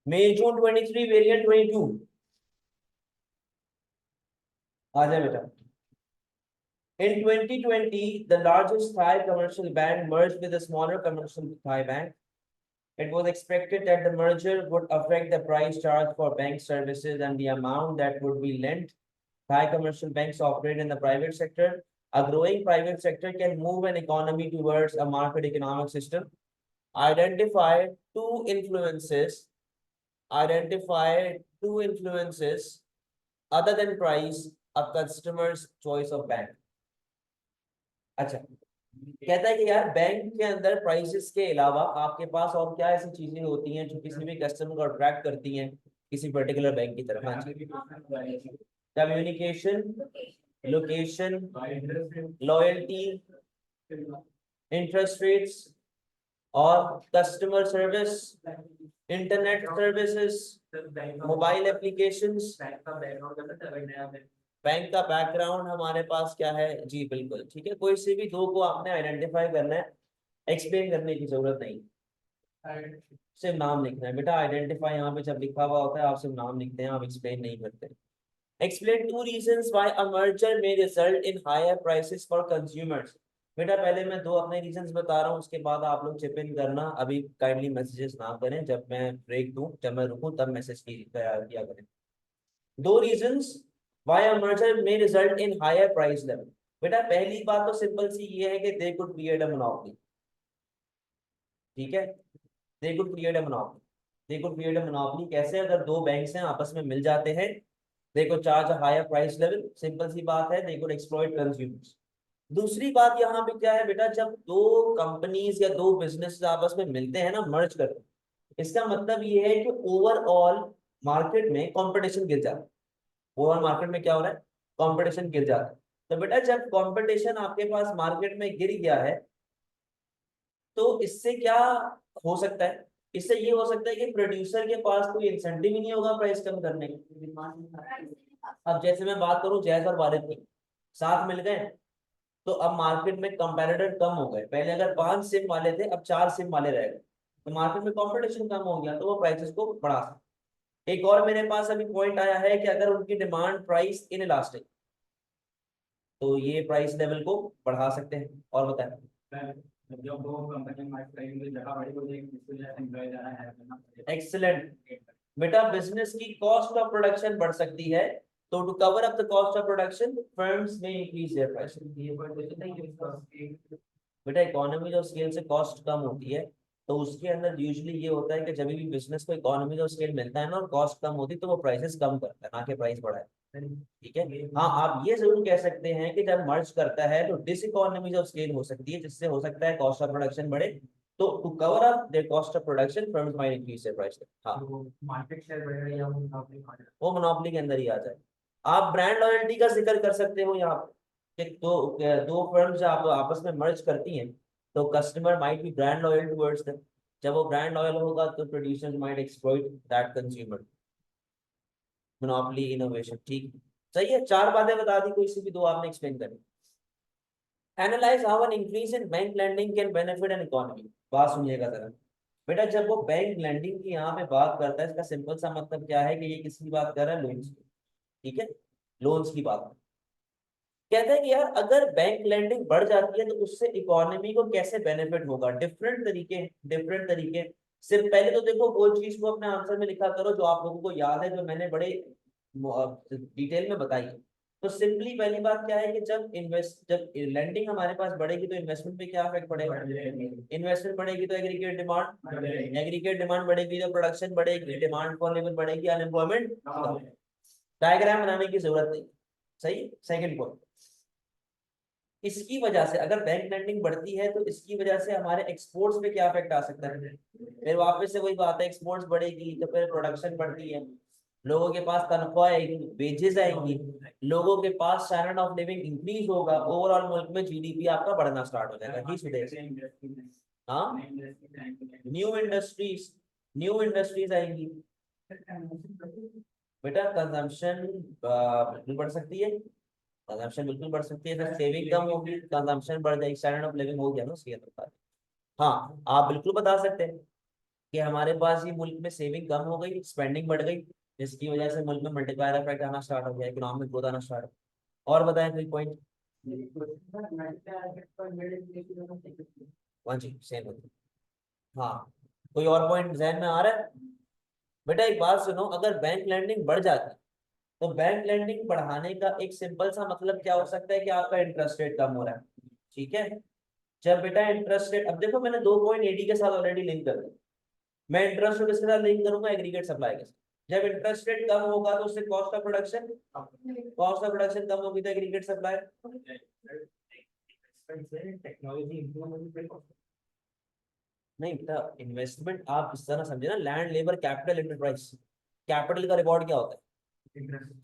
मई जून 23 variant 22। आ जाए बेटा। In 2020, the largest Thai commercial bank merged with a smaller commercial Thai bank. It was expected that the merger would affect the price charged for bank services and the amount that would be lent. Thai commercial banks operate in the private sector. A growing private sector can move an economy towards a market economic system. Identify two influences. Identify two influences other than price, a customer's choice of bank. अच्छा, कहता है कि यार bank के अंदर prices के अलावा आपके पास और क्या ऐसी चीजें होती हैं जो किसी भी कस्टमर को अट्रैक्ट करती हैं किसी पर्टिकुलर बैंक की तरफ। हाँ जी। Communication, location, loyalty, interest rates और customer service, internet services, mobile applications. Bank का बैकग्राउंड हमारे पास क्या है जी, बिल्कुल ठीक है। कोई से भी दो को आपने आइडेंटिफाई करना है, एक्सप्लेन करने की जरूरत नहीं, सिर्फ नाम लिखना है बेटा। आइडेंटिफाई यहाँ पे जब लिखा हुआ होता है आप सिर्फ नाम लिखते हैं, आप एक्सप्लेन नहीं करते। Explain two reasons why a merger may result in higher prices for consumers. बेटा पहले मैं दो अपने रीजंस बता रहा हूँ, उसके बाद आप लोग चिप इन करना। अभी काइंडली मैसेजेस ना करें, जब मैं ब्रेक दूं, जब मैं रुकूं तब मैसेज किया करें। दो reasons why a merger may result in higher price level. बेटा पहली बात तो सिंपल सी ये है कि they could create a monopoly. ठीक है, they could create a monopoly. They could create a monopoly कैसे? अगर दो बैंक्स हैं आपस में मिल जाते हैं, they could charge a higher price level. Simple सी बात है, दे कुड एक्सप्लॉइट कंज्यूमर्स। दूसरी बात यहाँ पे क्या है बेटा, जब दो कंपनीज या दो बिजनेस आपस में मिलते हैं ना, मर्ज करते हैं, इसका मतलब ये है कि ओवरऑल मार्केट में कंपटीशन गिर जाता है। ओवरऑल मार्केट में क्या हो रहा है? कंपटीशन गिर जाता है। तो बेटा जब कंपटीशन आपके पास मार्केट में गिर गया है, तो इससे क्या हो सकता है? इससे ये हो सकता है कि प्रोड्यूसर के पास कोई इंसेंटिव ही नहीं होगा प्राइस कम करने का। अब जैसे मैं बात करूं जैस और वारिद की, साथ मिल गए, तो अब मार्केट में कंपैरेटर कम हो गए। पहले अगर 5 सिम वाले थे, अब 4 सिम वाले रह गए, तो मार्केट में कंपटीशन कम हो गया, तो वो प्राइसेस को बढ़ा सकते। एक और मेरे पास अभी पॉइंट आया है कि अगर उनकी डिमांड प्राइस इन इलास्टिक, तो ये प्राइस लेवल को बढ़ा सकते हैं। और बताएं। एक्सीलेंट बेटा, बिजनेस की कॉस्ट ऑफ प्रोडक्शन बढ़ सकती है, तो to cover up the cost of production firms में इंक्रीज देयर प्राइस। बेटा इकोनॉमी ऑफ स्केल से कॉस्ट कम होती है, तो उसके अंदर यूजुअली ये होता है कि जब भी बिजनेस को इकोनॉमी ऑफ स्केल मिलता है ना और कॉस्ट कम होती है, तो वो प्राइसेस कम करता है, ना कि प्राइस बढ़ाए। ठीक है। हाँ, आप ये जरूर कह सकते हैं कि जब मर्ज करता है तो डिस इकोनॉमीज ऑफ स्केल हो सकती है, जिससे हो सकता है कॉस्ट ऑफ प्रोडक्शन बढ़े। तो to cover up the cost of production firms might increase their price. हाँ, मार्केट शेयर बढ़ेगा या वो मोनोपोली के अंदर ही आ जाए। आप ब्रांड लॉयल्टी का जिक्र कर सकते हो यहाँ पे, कि दो दो फर्म्स आप आपस में मर्ज करती हैं, तो customer might be brand loyal towards them. जब वो ब्रांड लॉयल होगा तो producer might exploit that consumer. Monopoly innovation, ठीक। सही है, चार बातें बता दी, कोई सी भी दो आपने एक्सप्लेन करी। Analyse how an increase in bank lending can benefit an economy. बात सुनिएगा जरा बेटा, जब वो बैंक लैंडिंग की यहाँ पे बात करता है, इसका सिंपल सा मतलब क्या है कि ये किसकी बात कर रहा है? लोन्स की। ठीक है, लोन्स की बात। कहता है कि यार अगर बैंक लैंडिंग बढ़ जाती है तो उससे इकोनॉमी को कैसे बेनिफिट होगा। डिफरेंट तरीके, डिफरेंट तरीके। सिर्फ पहले तो देखो वो चीज को अपने आंसर में लिखा करो जो आप लोगों को याद है, जो मैंने बड़े डिटेल में बताई है। तो सिंपली पहली बात क्या है कि जब लैंडिंग हमारे पास बढ़ेगी तो इन्वेस्टमेंट पे क्या इफेक्ट पड़ेगा? इन्वेस्टमेंट बढ़ेगी तो एग्रीगेट डिमांड, एग्रीगेट डिमांड बढ़ेगी तो प्रोडक्शन बढ़ेगी, डिमांड फॉर लेबर बढ़ेगी, अनएम्प्लॉयमेंट। डायग्राम बनाने की जरूरत नहीं। सही। सेकंड पॉइंट, इसकी वजह से अगर बैंक लेंडिंग बढ़ती है तो इसकी वजह से हमारे एक्सपोर्ट्स पे क्या इफेक्ट आ सकता है? फिर वापस से वही बात है, एक्सपोर्ट्स बढ़ेगी तो फिर प्रोडक्शन बढ़ती है, लोगों के पास तनख्वाह आएगी, वेजेस आएंगी, लोगों के पास स्टैंडर्ड ऑफ लिविंग इंक्रीज होगा, ओवरऑल मुल्क में जीडीपी आपका बढ़ना स्टार्ट हो जाएगा। जी सुधेर। हाँ, न्यू इंडस्ट्रीज, न्यू इंडस्ट्रीज आएंगी। बेटा कंजम्पशन बिल्कुल बढ़ सकती है, कंजम्पशन बिल्कुल बढ़ सकती है। जब सेविंग कम होगी कंजम्पशन बढ़ जाएगी, स्टैंडर्ड ऑफ लिविंग हो गया ना उसके अंदर। हाँ, आप बिल्कुल बता सकते हैं। कि हमारे पास ये मुल्क में सेविंग कम हो गई, स्पेंडिंग बढ़ गई, जिसकी वजह से मुल्क में मल्टीप्लायर इफेक्ट आना स्टार्ट हो गया, इकोनॉमिक ग्रोथ आना स्टार्ट। और बताएं कोई पॉइंट। हाँ जी सेम होती है। हाँ कोई और पॉइंट जहन में आ रहा है। बेटा एक बात सुनो, अगर बैंक लैंडिंग बढ़ जाती है तो बैंक लैंडिंग बढ़ाने का एक सिंपल सा मतलब क्या हो सकता है कि आपका इंटरेस्ट रेट कम हो रहा है। ठीक है, जब बेटा इंटरेस्ट रेट, अब देखो मैंने 2 पॉइंट एडी के साथ ऑलरेडी लिंक कर दिया, मैं इंटरेस्ट को किसके साथ लिंक करूंगा, एग्रीगेट सप्लाई के साथ। जब इंटरेस्ट रेट कम होगा तो उससे कॉस्ट ऑफ प्रोडक्शन कम होगी तो एग्रीगेट सप्लाई। नहीं बेटा, इन्वेस्टमेंट आप इस तरह समझे ना, land labour capital enterprise. Capital का रिवॉर्ड क्या होता है,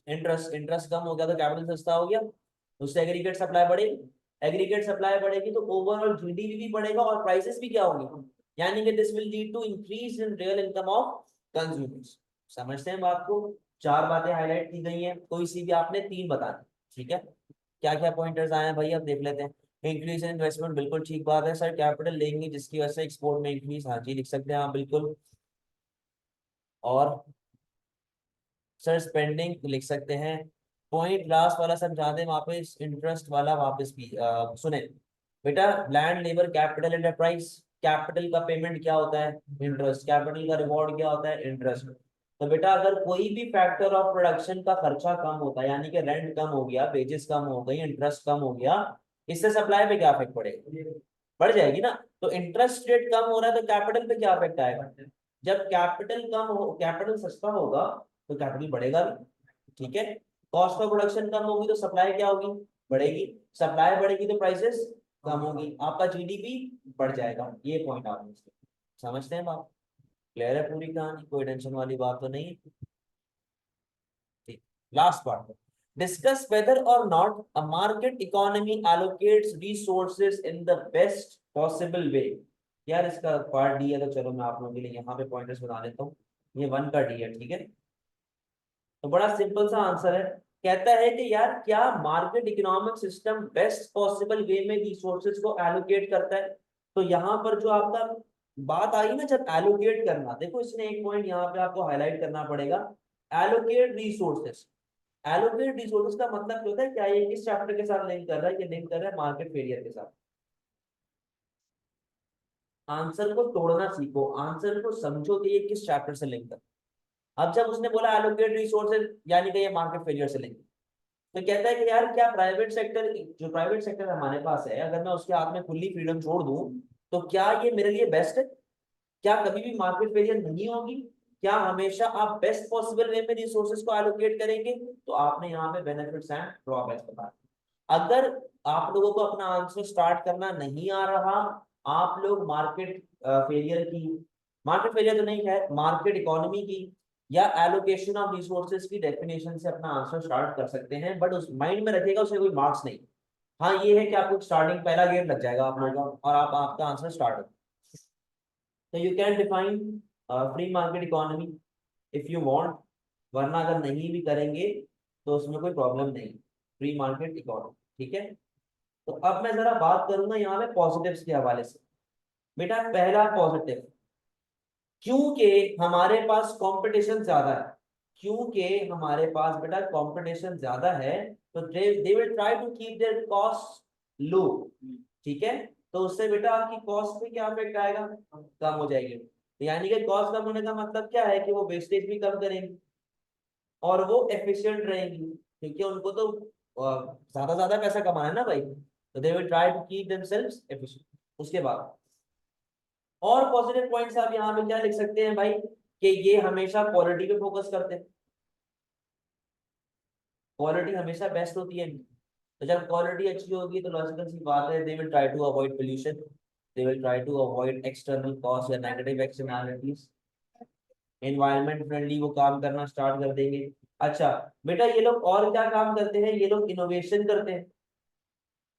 इंटरेस्ट। इंटरेस्ट कम हो गया तो कैपिटल सस्ता हो गया, उससे एग्रीगेट सप्लाई बढ़ेगी। एग्रीगेट सप्लाई बढ़ेगी तो ओवरऑल जीडीपी भी बढ़ेगा और प्राइसेस भी क्या होंगे, यानी कि this will lead to increase in real income of consumers. समझते हैं बात को। 4 बातें हाईलाइट की गई हैं, कोई सी भी आपने 3 बतानी। ठीक है, क्या क्या पॉइंटर्स आए हैं भाई अब देख लेते हैं। इंक्रीज इन इन्वेस्टमेंट, बिल्कुल ठीक बात है सर, कैपिटल लेंगे जिसकी वजह से एक्सपोर्ट में इंक्रीज, हाँ जी लिख सकते हैं आप बिल्कुल। और सर स्पेंडिंग लिख सकते हैं। पॉइंट लास्ट वाला समझा दें वापस, इंटरेस्ट वाला वापस भी सुने बेटा। Land labour capital enterprise, capital का पेमेंट क्या होता है, इंटरेस्ट। कैपिटल का रिवॉर्ड क्या होता है, इंटरेस्ट। तो बेटा अगर कोई भी फैक्टर ऑफ प्रोडक्शन का खर्चा कम होता है, यानी कि रेंट कम हो गया, वेजेस कम हो गई, इंटरेस्ट कम हो गया, इससे सप्लाई पे क्या इफेक्ट पड़ेगा, बढ़ जाएगी ना। तो इंटरेस्ट रेट कम हो रहा है तो कैपिटल पे क्या इफेक्ट आएगा, जब कैपिटल कम हो, कैपिटल सस्ता होगा तो कैपिटल बढ़ेगा भी। ठीक है, कॉस्ट ऑफ प्रोडक्शन कम होगी तो सप्लाई क्या होगी, बढ़ेगी। सप्लाई बढ़ेगी तो प्राइसेस कम होगी, आपका जीडीपी बढ़ जाएगा। ये पॉइंट आप समझते हैं बात, क्लियर है पूरी कहानी, कोई टेंशन वाली बात तो नहीं है। ठीक, last part, discuss whether or not a market economy allocates resources in the best possible way. यार इसका पार्ट डी है तो चलो मैं आप लोगों के लिए यहाँ पे पॉइंटर्स बता देता हूँ। ये 1 का डी है, ठीक है। तो बड़ा सिंपल सा आंसर है, कहता है कि यार क्या market economic system best possible way में रिसोर्सेज को एलोकेट करता है। तो यहाँ पर जो आपका बात आई ना, जब एलोकेट करना, देखो इसने एक पॉइंट यहाँ पे आपको हाईलाइट करना पड़ेगा, एलोकेट रिसोर्सेज। एलोकेट रिसोर्सेज का मतलब क्या होता है, क्या ये किस चैप्टर के साथ लिंक कर रहा है, ये लिंक कर रहा है मार्केट फेलियर के साथ। आंसर को तोड़ना सीखो, आंसर को समझो कि ये किस चैप्टर से लिंक कर। अब जब उसने बोला एलोकेट रिसोर्सेज, यानी कि ये मार्केट फेलियर से लिंक, तो कहता है कि यार क्या प्राइवेट सेक्टर, जो प्राइवेट सेक्टर हमारे पास है, अगर मैं उसके हाथ में खुली फ्रीडम छोड़ दूं तो क्या ये मेरे लिए बेस्ट है, क्या कभी भी मार्केट फेलियर नहीं होगी, क्या हमेशा आप बेस्ट पॉसिबल वे में रिसोर्सेज को एलोकेट करेंगे। तो आपने यहाँ पे बेनिफिट्स एंड ड्रॉबैक्स बता। अगर आप लोगों को अपना आंसर स्टार्ट करना नहीं आ रहा, आप लोग मार्केट फेलियर की, मार्केट फेलियर तो नहीं है, मार्केट इकोनॉमी की या एलोकेशन ऑफ रिसोर्सेज की डेफिनेशन से अपना आंसर स्टार्ट कर सकते हैं, बट उस माइंड में रखिएगा उसमें कोई मार्क्स नहीं। हाँ ये है कि आपको स्टार्टिंग पहला गेम लग जाएगा आप लोगों का और आप आपका आंसर स्टार्ट हो। तो you can define free market economy if you want, वरना अगर नहीं भी करेंगे तो उसमें कोई प्रॉब्लम नहीं, फ्री मार्केट इकोनॉमी। ठीक है, तो अब मैं जरा बात करूंगा यहाँ पे पॉजिटिव्स के हवाले से। बेटा पहला पॉजिटिव, क्योंकि हमारे पास कंपटीशन ज्यादा है, क्योंकि हमारे पास बेटा कंपटीशन ज्यादा है, तो they will try to keep their cost low. ठीक है, तो उससे बेटा आपकी कॉस्ट पे क्या इफेक्ट आएगा, कम हो जाएगी। तो यानी कि कॉस्ट कम होने का मतलब क्या है कि वो वेस्टेज भी कम करेंगे और वो एफिशिएंट रहेंगी, क्योंकि उनको तो ज्यादा ज्यादा पैसा कमाना है ना भाई, तो they will try to keep themselves efficient. उसके बाद और पॉजिटिव पॉइंट्स आप यहाँ पे क्या लिख सकते हैं भाई, कि ये हमेशा क्वालिटी पे फोकस करते हैं, क्वालिटी हमेशा बेस्ट होती है। तो जब क्वालिटी अच्छी होगी तो लॉजिकल सी बात है, they will try to avoid pollution, they will try to avoid external cost या नेगेटिव एक्सटर्नैलिटीज, एनवायरनमेंट फ्रेंडली वो काम करना स्टार्ट कर देंगे। अच्छा बेटा ये लोग और क्या काम करते हैं, ये लोग इनोवेशन करते हैं,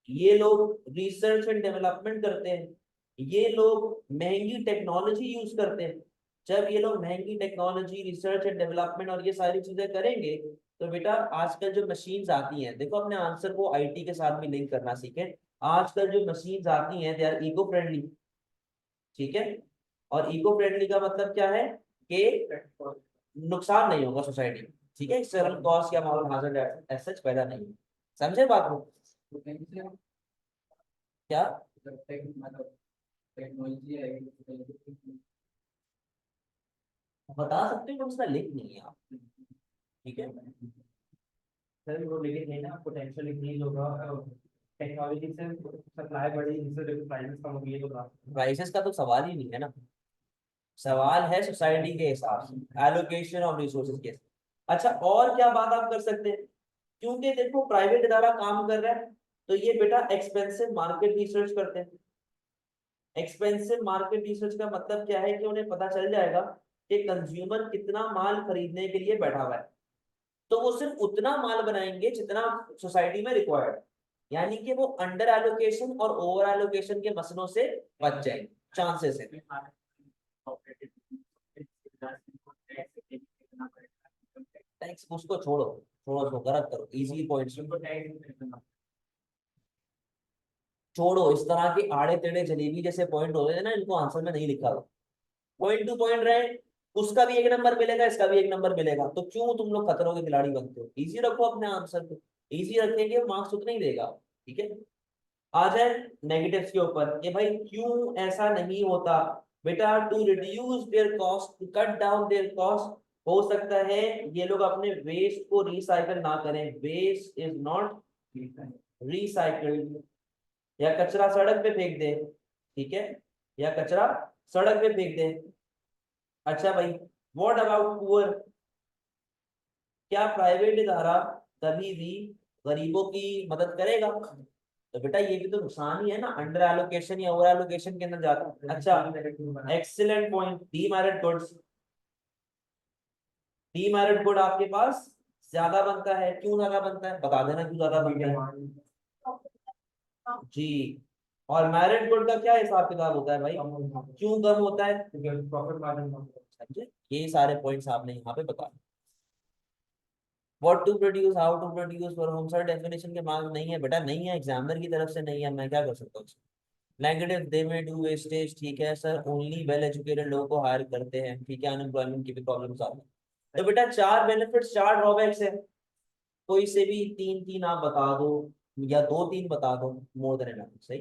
ये लोग रिसर्च एंड डेवलपमेंट करते हैं, ये लोग महंगी टेक्नोलॉजी यूज करते हैं। जब ये लोग महंगी टेक्नोलॉजी, रिसर्च एंड डेवलपमेंट और ये सारी चीजें करेंगे तो बेटा आजकल जो मशीन्स आती हैं, देखो अपने आंसर को आईटी के साथ भी लिंक करना सीखें। आजकल जो मशीन्स आती हैं दे आर इको फ्रेंडली। ठीक है, और इको फ्रेंडली का मतलब क्या है कि नुकसान नहीं होगा सोसाइटी में, ठीक है, एक्सटर्नल कॉस्ट या मॉरल हैजर्ड एज सच पैदा नहीं होगा। समझे बात को? क्या बता सकते हो, उसका लिंक नहीं है आप, ठीक है। सर वो लेकिन नहीं ना, पोटेंशियल इंक्रीज होगा, टेक्नोलॉजी से सप्लाई बढ़ी, जिससे प्राइसेस कम होंगी, ये तो बात प्राइसेस का तो सवाल ही नहीं है ना, सवाल है सोसाइटी के हिसाब से एलोकेशन ऑफ रिसोर्सेज के। अच्छा और क्या बात आप कर सकते हैं, क्योंकि देखो प्राइवेट इदारा काम कर रहा है तो ये बेटा एक्सपेंसिव मार्केट रिसर्च करते हैं। एक्सपेंसिव मार्केट रिसर्च का मतलब क्या है कि उन्हें पता चल जाएगा कि कंज्यूमर कितना माल खरीदने के लिए बैठा हुआ है, तो वो सिर्फ उतना माल बनाएंगे जितना सोसाइटी में रिक्वायर्ड, यानी कि वो अंडर एलोकेशन और ओवर एलोकेशन के मसलों से बच जाएंगे, चांसेस है। टैक्स उसको छोड़ो, छोड़ो उसको गलत करो, इजी पॉइंट्स छोड़ो, इस तरह के आड़े टेढ़े जलेबी जैसे पॉइंट होते हैं ना, इनको आंसर में नहीं लिखा हुआ। पॉइंट टू पॉइंट रहे, उसका भी एक नंबर मिलेगा, इसका भी एक नंबर मिलेगा, तो क्यों तुम लोग खतरों के खिलाड़ी बनते हो? इजी रखो अपने आंसर को, इजी रखेंगे मार्क्स उतना ही देगा, ठीक है। आ जाए नेगेटिव्स के ऊपर कि भाई क्यों ऐसा नहीं होता बेटा, to reduce their cost, to cut down their cost, हो सकता है ये लोग अपने वेस्ट को रिसाइकल ना करें, वेस्ट इज नॉट रिसाइकल्ड, या कचरा सड़क पे फेंक दे, ठीक है, या कचरा सड़क पे फेंक दे। अच्छा भाई, व्हाट अबाउट पुअर, क्या प्राइवेट इदारा कभी भी गरीबों की मदद करेगा? तो बेटा ये भी तो नुकसान ही है ना, अंडर एलोकेशन या ओवर एलोकेशन के अंदर जाता है। अच्छा excellent point, demerit goods, demerit good आपके पास ज्यादा बनता है, क्यों ज्यादा बनता है बता देना, क्यों ज्यादा बनता है जी। और मेरिट गुड का क्या हिसाब किताब होता है भाई, क्यों कम होता है? Profit margin. समझे, ये सारे पॉइंट्स आपने यहाँ पे बता। What to produce, how to produce for whom, sir definition के मार्क्स नहीं है बेटा, नहीं है, एग्जामिनर की तरफ से नहीं है, मैं क्या कर सकता हूँ। नेगेटिव, दे में डू वेस्टेज, ठीक है सर, ओनली वेल एजुकेटेड लोगों को हायर करते हैं, ठीक है, अनएम्प्लॉयमेंट की भी प्रॉब्लम्स आती है। तो बेटा चार बेनिफिट्स चार ड्रॉबैक्स है, कोई से भी तीन तीन आप बता दो, या दो तीन बता दो, मोर देन एनफ, सही।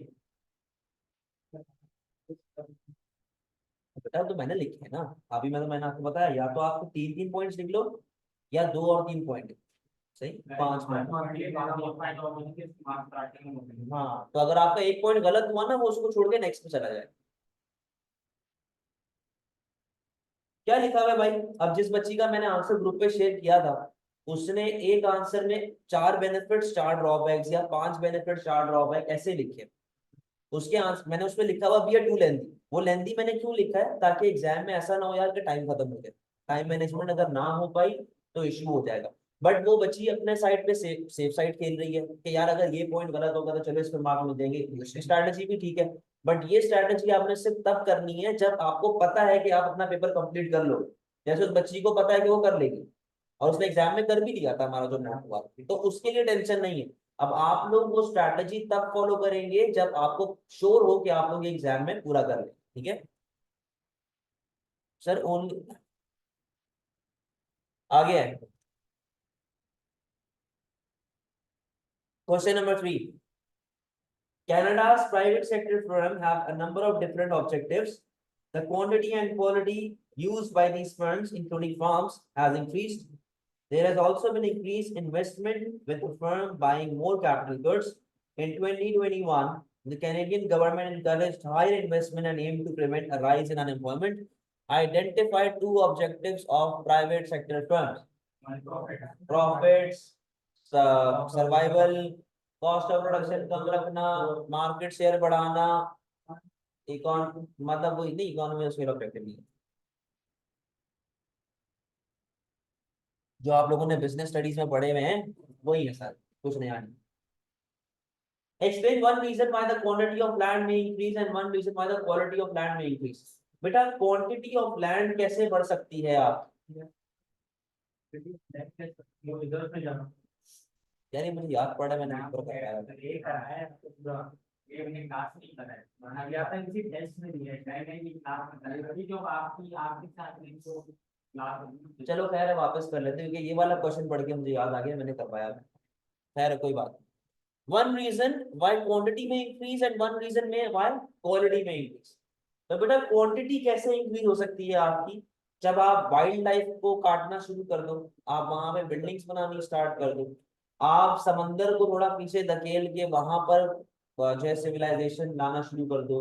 बेटा तो मैंने लिखे है ना, अभी मैंने आपको बताया, या तो आपको तीन तीन पॉइंट्स लिख लो, या दो और तीन पॉइंट, सही, पांच पॉइंट। हाँ तो अगर आपका एक पॉइंट गलत हुआ ना, वो उसको छोड़ के नेक्स्ट पे चला जाए। क्या लिखा हुआ है भाई, अब जिस बच्ची का मैंने आंसर ग्रुप पे शेयर किया था, उसने एक आंसर में चार बेनिफिट्स चार ड्रॉबैक्स या पांच बेनिफिट चार ड्रॉबैक ऐसे लिखे, उसके आंसर मैंने उसमें लिखा हुआ बी टू लेंथी। वो लेंथी मैंने क्यों लिखा है, ताकि एग्जाम में ऐसा ना हो यार कि टाइम खत्म हो जाए, टाइम मैनेजमेंट अगर ना हो पाई तो इश्यू हो जाएगा। बट वो बच्ची अपने साइड पे सेफ साइड खेल रही है कि यार अगर ये पॉइंट गलत होगा तो चलो इस पर मार्क मिल जाएंगे, स्ट्रैटेजी भी ठीक है। बट ये स्ट्रैटेजी आपने सिर्फ तब करनी है जब आपको पता है कि आप अपना पेपर कंप्लीट कर लो, जैसे उस बच्ची को पता है कि वो कर लेगी, और उसने एग्जाम में कर भी लिया था हमारा जो नोट हुआ, तो उसके लिए टेंशन नहीं है। अब आप लोग वो स्ट्रैटेजी तब फॉलो करेंगे जब आपको श्योर हो कि आप लोग एग्जाम में पूरा कर लें, ठीक है सर। ओनली आगे है question number 3। Canada's private sector firms have a number of different objectives. The quantity and quality used by these firms, including farms, has increased. There has also been increased investment with the firm buying more capital goods. In 2021, the Canadian government encouraged higher investment and aimed to prevent a rise in unemployment. Identify two objectives of private sector firms. Profits, survival, cost of production कम रखना, market share बढ़ाना, icon मतलब वही नहीं, economy of scale objective नहीं है जो आप लोगों ने बिजनेस स्टडीज में पढ़े हुए हैं, वही है सर, कुछ नया नहीं। Explain one reason why the quantity of land may increase and one reason why the quality of land may increase. बेटा क्वांटिटी ऑफ लैंड कैसे बढ़ सकती है आप, यानी मुझे याद पड़ा, मैंने पेपर कराया ये मैंने क्लास नहीं करा है, वरना ये आता है किसी टेस्ट में दिया है, नहीं नहीं क्लास में करा है, अभी जो आपके साथ नहीं तो क्लास। चलो खैर वापस कर लेते हैं, क्योंकि ये वाला क्वेश्चन पढ़ के मुझे याद आ गया, मैंने करवाया। खैर कोई बात। वन रीजन व्हाई क्वांटिटी में इंक्रीज एंड वन रीजन में व्हाई क्वालिटी में इंक्रीज। तो बेटा क्वांटिटी कैसे इंक्रीज हो सकती है आपकी, जब आप वाइल्ड लाइफ को काटना शुरू कर दो, आप वहां पे बिल्डिंग्स बनानी स्टार्ट कर दो, आप समंदर को थोड़ा पीछे धकेल के वहां पर जो है सिविलाइजेशन लाना शुरू कर दो।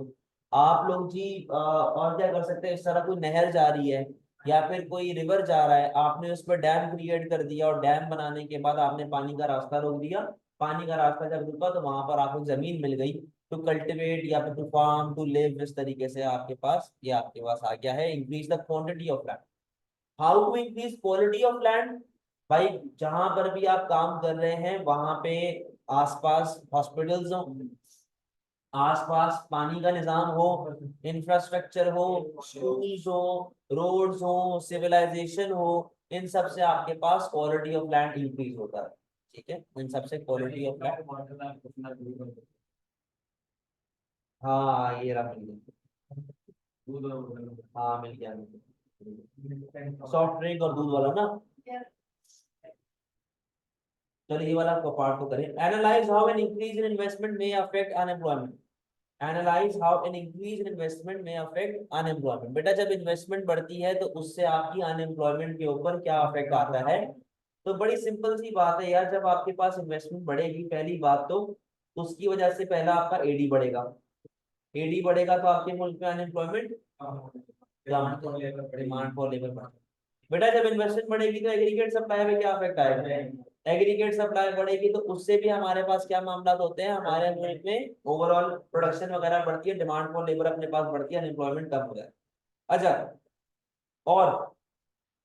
आप लोग जी और क्या कर सकते हैं, इस तरह कोई नहर जा रही है या फिर कोई रिवर जा रहा है, आपने उस पर डैम क्रिएट कर दिया और डैम बनाने के बाद आपने पानी का रास्ता रोक दिया। पानी का रास्ता जब रुका तो वहां पर आपको जमीन मिल गई टू कल्टिवेट या फिर टू फार्म टू लिव। इस तरीके से आपके पास ये आपके पास आ गया है, increase the quantity of land. How to increase quality of land. भाई जहां पर भी आप काम कर रहे हैं वहां पे आसपास हॉस्पिटल्स हो, आसपास पानी का निजाम हो, इंफ्रास्ट्रक्चर हो, स्कूल्स हो, रोड्स हो, सिविलाइजेशन हो, इन सब से आपके पास क्वालिटी ऑफ लैंड इंक्रीज होता है। ठीक है, इन सब से क्वालिटी ऑफ लैंड। हाँ ये रहा, मिल गया। हाँ मिल गया, सॉफ्ट ड्रिंक और दूध वाला ना। चलिए ये वाला पार्ट तो करें। Analyse how an increase in investment में affect unemployment. Analyse how an increase in investment में अफेक्ट अनएम्प्लॉयमेंट। बेटा जब इन्वेस्टमेंट बढ़ती है तो उससे आपकी अनएम्प्लॉयमेंट के ऊपर क्या अफेक्ट आता है। तो बड़ी सिंपल सी बात है यार, जब आपके पास इन्वेस्टमेंट बढ़ेगी, पहली बात तो उसकी वजह से पहला आपका एडी बढ़ेगा। एडी बढ़ेगा तो आपके मुल्क में अनएम्प्लॉयमेंट, डिमांड फॉर लेबर बढ़ेगा। बेटा जब इन्वेस्टमेंट बढ़ेगी तो एग्रीगेट सप्लाई में क्या इफेक्ट आएगा। एग्रीगेट सप्लाई बढ़ेगी तो उससे भी हमारे पास क्या मामला होते हैं, हमारे मुल्क में ओवरऑल प्रोडक्शन वगैरह बढ़ती है, डिमांड फॉर लेबर अपने पास बढ़ती है, अनएम्प्लॉयमेंट कम हो जाए। अच्छा, और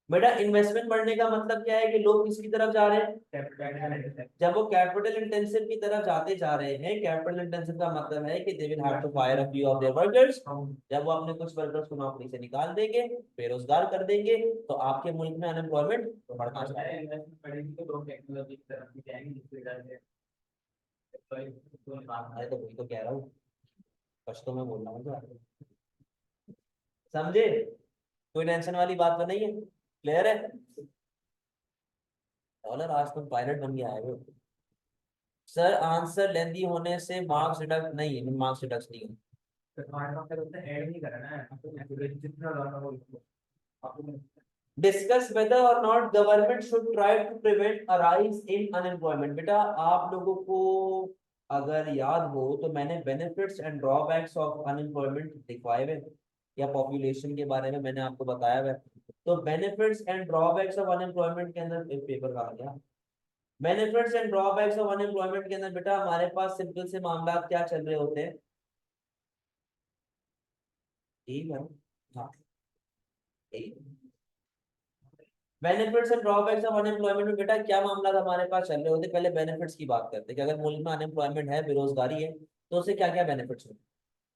बेटा इन्वेस्टमेंट बढ़ने का मतलब क्या है कि लोग किसकी तरफ जा रहे हैं, जब वो कैपिटल इंटेंसिव की तरफ जाते जा रहे हैं। कैपिटल इंटेंसिव का मतलब है कि they will have to fire a few of their workers. जब वो अपने कुछ वर्कर्स को नौकरी से निकाल देंगे, बेरोजगार कर देंगे, तो आपके मुल्क में अनएम्प्लॉयमेंट बढ़ना चाहिए। अरे तो वही तो कह रहा हूँ, कष्टों में बोल रहा हूँ, समझे। कोई टेंशन वाली बात तो नहीं है, क्लियर है। डॉलर आज तुम पायलट बन के आए हो। सर आंसर लेंदी होने से मार्क्स डिडक्ट नहीं है, मार्क्स डिडक्ट नहीं है। Discuss whether or not government should try to prevent a rise in unemployment. बेटा आप लोगों को अगर याद हो तो मैंने benefits and drawbacks of unemployment दिखवाए हुए, या पॉपुलेशन के बारे में मैंने आपको बताया हुआ। तो benefits and drawbacks of unemployment के अंदर एक पेपर आ गया। Benefits and drawbacks of unemployment के अंदर बेटा हमारे पास सिंपल से मामला क्या चल रहे होते हैं। ठीक है, हाँ benefits and drawbacks of unemployment में बेटा क्या मामला हमारे पास चल रहे होते। पहले बेनिफिट्स की बात करते हैं कि अगर मुल्क में अनएम्प्लॉयमेंट है, बेरोजगारी है, तो उससे क्या क्या बेनिफिट्स होते हैं।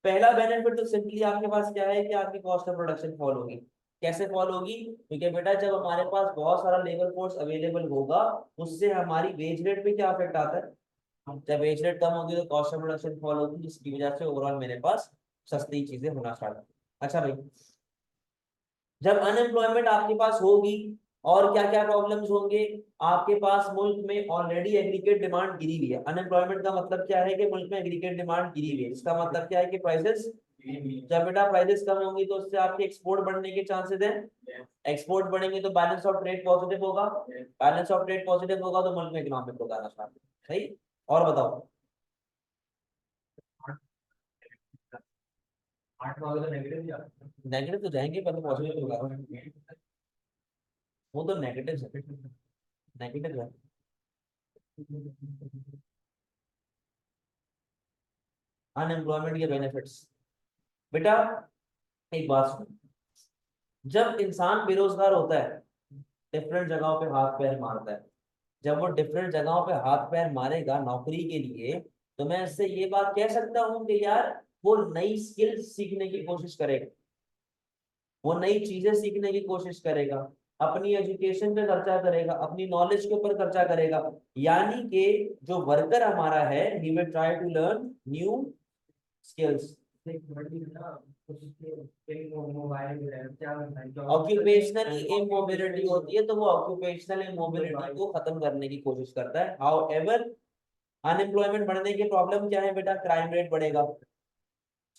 पहला बेनिफिट तो सिंपली आपके पास क्या है कि आपकी कॉस्ट ऑफ प्रोडक्शन फॉल होगी। कैसे फॉल होगी, क्योंकि बेटा जब हमारे पास बहुत सारा लेबर फोर्स अवेलेबल होगा, उससे हमारी वेज रेट पे क्या इफेक्ट आता है। जब वेज रेट कम होगी तो कॉस्ट ऑफ प्रोडक्शन फॉल होगी, जिसकी वजह से ओवरऑल मेरे पास सस्ती चीजें होना स्टार्ट। अच्छा भाई, जब अनएम्प्लॉयमेंट आपके पास होगी और क्या क्या प्रॉब्लम्स होंगे, आपके पास मुल्क में ऑलरेडी एग्रीगेट डिमांड गिरी हुई है। अनएम्प्लॉयमेंट का मतलब क्या है कि मुल्क में एग्रीगेट डिमांड गिरी हुई है, इसका मतलब क्या है कि प्राइसेस, जब बेटा प्राइसेस कम होंगी तो उससे आपके एक्सपोर्ट बढ़ने के चांसेस हैं। एक्सपोर्ट बढ़ेंगे तो बैलेंस ऑफ ट्रेड पॉजिटिव होगा, बैलेंस ऑफ ट्रेड पॉजिटिव होगा तो मुल्क में इकोनॉमिक ग्रोथ आना स्टार्ट। सही, और बताओ। 8 तो नेगेटिव तो जाएंगे पर पॉजिटिव होगा, वो तो नेगेटिव है, नेगेटिव है। अनएम्प्लॉयमेंट के बेनिफिट्स, बेटा एक बात सुनो, जब इंसान बेरोजगार होता है डिफरेंट जगहों पे हाथ पैर मारता है। जब वो डिफरेंट जगहों पे हाथ पैर मारेगा नौकरी के लिए, तो मैं इससे ये बात कह सकता हूँ कि यार वो नई स्किल सीखने की कोशिश करेगा, वो नई चीजें सीखने की कोशिश करेगा, अपनी एजुकेशन पे खर्चा करेगा, अपनी नॉलेज के ऊपर खर्चा करेगा। यानी कि जो वर्कर हमारा है, he will try to learn new skills mobile occupational immobility होती है, तो वो ऑक्यूपेशनल इमोबिलिटी को खत्म करने की कोशिश करता है। हाउएवर अनएम्प्लॉयमेंट बढ़ने की प्रॉब्लम क्या है बेटा, क्राइम रेट बढ़ेगा,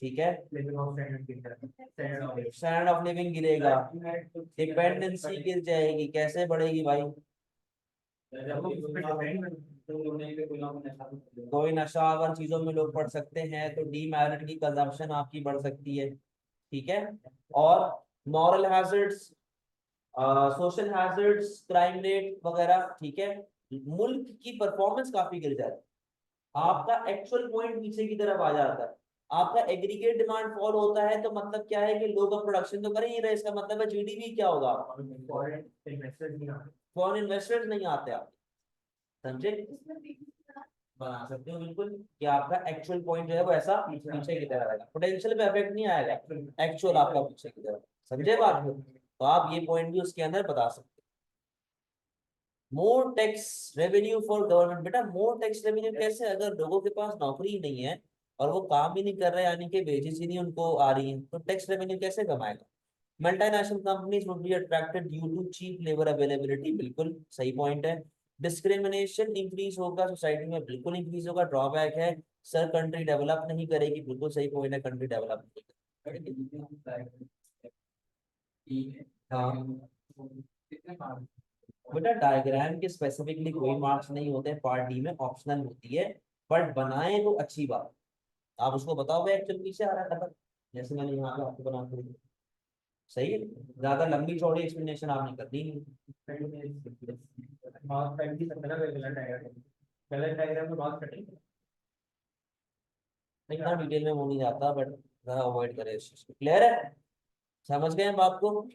ठीक है, स्टैंडर्ड ऑफ लिविंग गिरेगा, डिपेंडेंसी गिर जाएगी। कैसे बढ़ेगी भाई, कोई नशावर चीजों में लोग पड़ सकते हैं तो डीमेरिट की कंजम्पशन आपकी बढ़ सकती है, ठीक है। और moral hazards, social hazards, crime rate वगैरह, ठीक है, मुल्क की परफॉर्मेंस काफी गिर जाती है, आपका एक्चुअल पॉइंट नीचे की तरफ आ जाता है, आपका एग्रीगेट डिमांड फॉल होता है, तो मतलब क्या है कि लोग अब प्रोडक्शन तो कर ही नहीं रहे, इसका मतलब है जीडीपी क्या होगा, फॉरेन इन्वेस्टर्स नहीं आते, आप समझे, बना सकते हो बिल्कुल कि आपका एक्चुअल पॉइंट जो है वो ऐसा पीछे की तरह आएगा, पोटेंशियल पे इफेक्ट नहीं आएगा, एक्चुअल आपका पीछे की तरफ, समझे बात को, तो आप ये पॉइंट भी उसके अंदर बता सकते हो। More tax revenue for government, बेटा मोर टैक्स रेवेन्यू कैसे, अगर लोगों के पास नौकरी ही नहीं है और वो काम भी नहीं कर रहे, यानी कि वेजेस ही नहीं उनको आ रही है, तो टैक्स रेवेन्यू कैसे कमाएगा। Multinational companies would be attracted due to cheap labour availability, बिल्कुल सही पॉइंट है। डिस्क्रिमिनेशन इंक्रीज होगा सोसाइटी में, बिल्कुल इंक्रीज होगा, ड्रॉबैक है। सर कंट्री डेवलप नहीं करेगी, बिल्कुल सही पॉइंट है, कंट्री डेवलप नहीं करेगी। हाँ बेटा डायग्राम के स्पेसिफिकली कोई मार्क्स नहीं होते, पार्ट डी में ऑप्शनल होती है, बट बनाए तो अच्छी बात, आप उसको बताओगे एक्चुअल पीछे आ रहा है खत्म, जैसे मैंने यहाँ पे आपको बना के दिया। सही है, ज्यादा लंबी चौड़ी एक्सप्लेनेशन आपने कर दी नहीं। इतना डिटेल में वो नहीं जाता, बट अवॉइड करें इस चीज को, क्लियर है, समझ गए हैं बात को।